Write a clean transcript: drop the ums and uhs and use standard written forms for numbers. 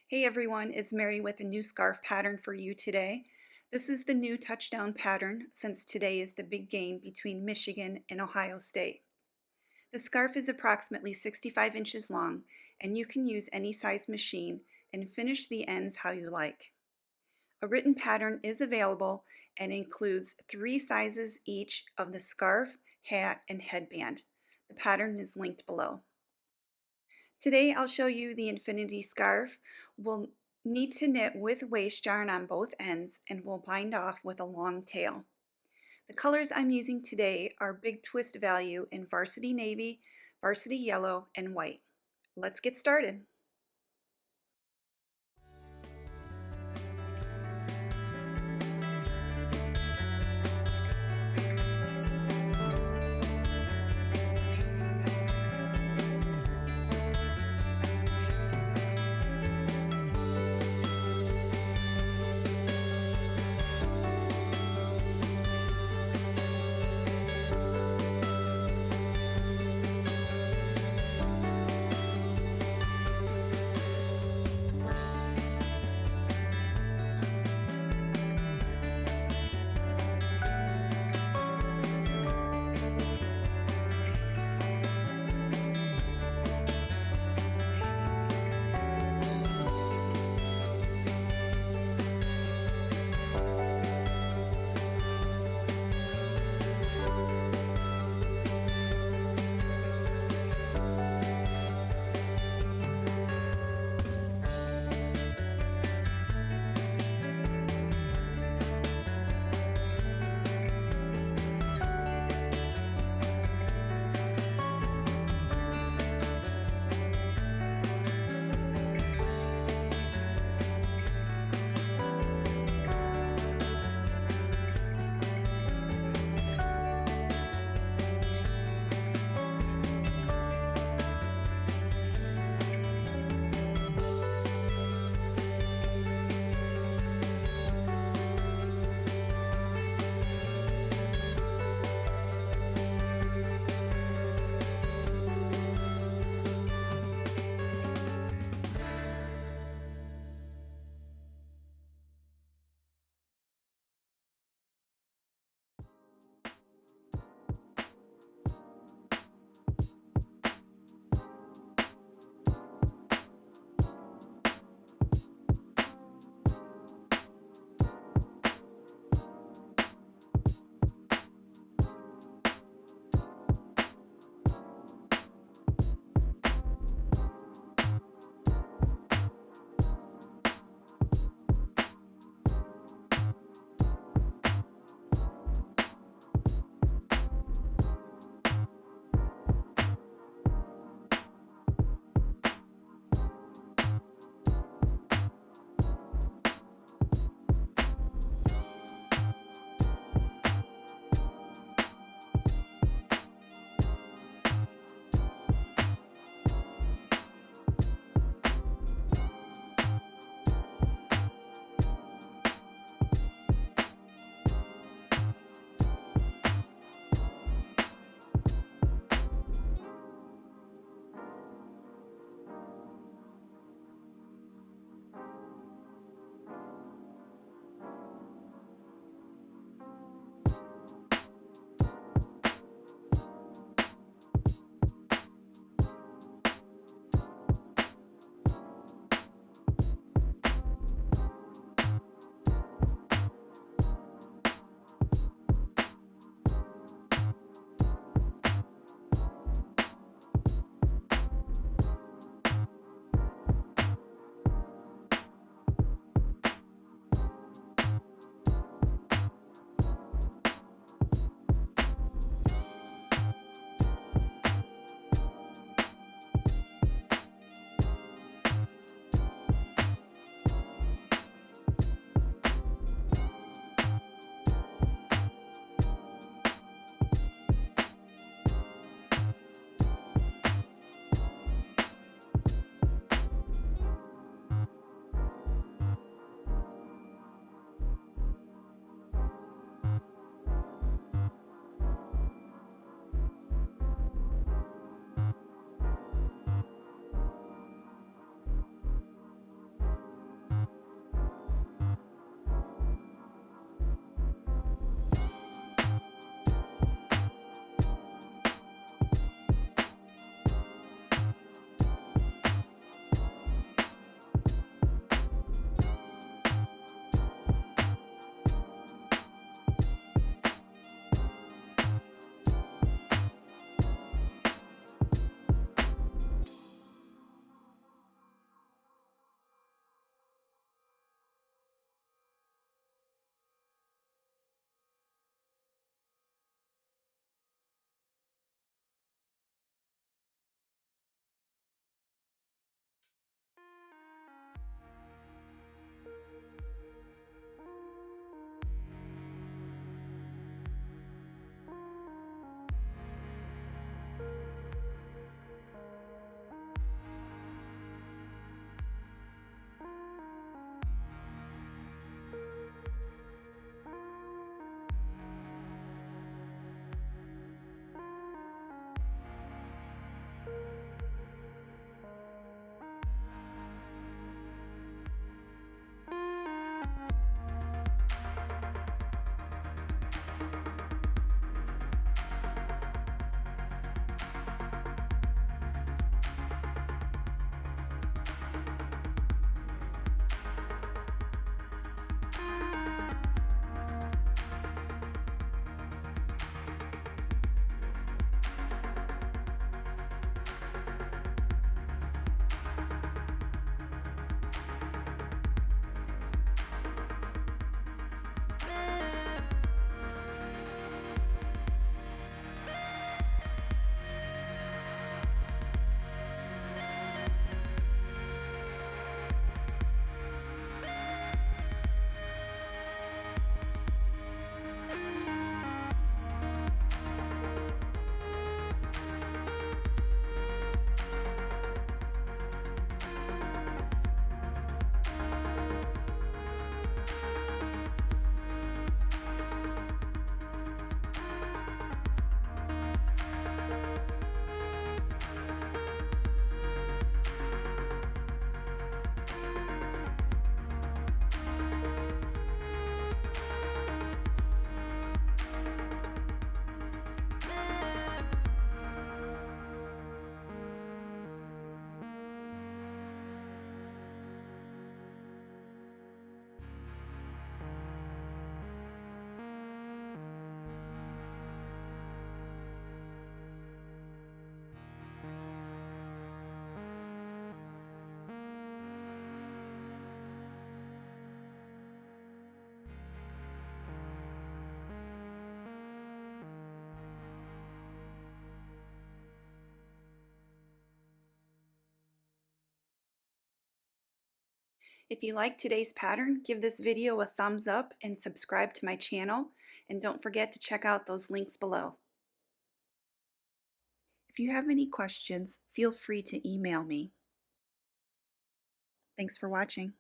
Hey everyone, it's Mary with a new scarf pattern for you today. This is the new touchdown pattern since today is the big game between Michigan and Ohio State. The scarf is approximately 65 inches long and you can use any size machine and finish the ends how you like. A written pattern is available and includes 3 sizes each of the scarf, hat, and headband. The pattern is linked below. Today I'll show you the infinity scarf. We'll need to knit with waist yarn on both ends and we'll bind off with a long tail. The colors I'm using today are Big Twist Value in Varsity Navy, Varsity Yellow, and White. Let's get started. If you like today's pattern, give this video a thumbs up and subscribe to my channel. And don't forget to check out those links below. If you have any questions, feel free to email me. Thanks for watching.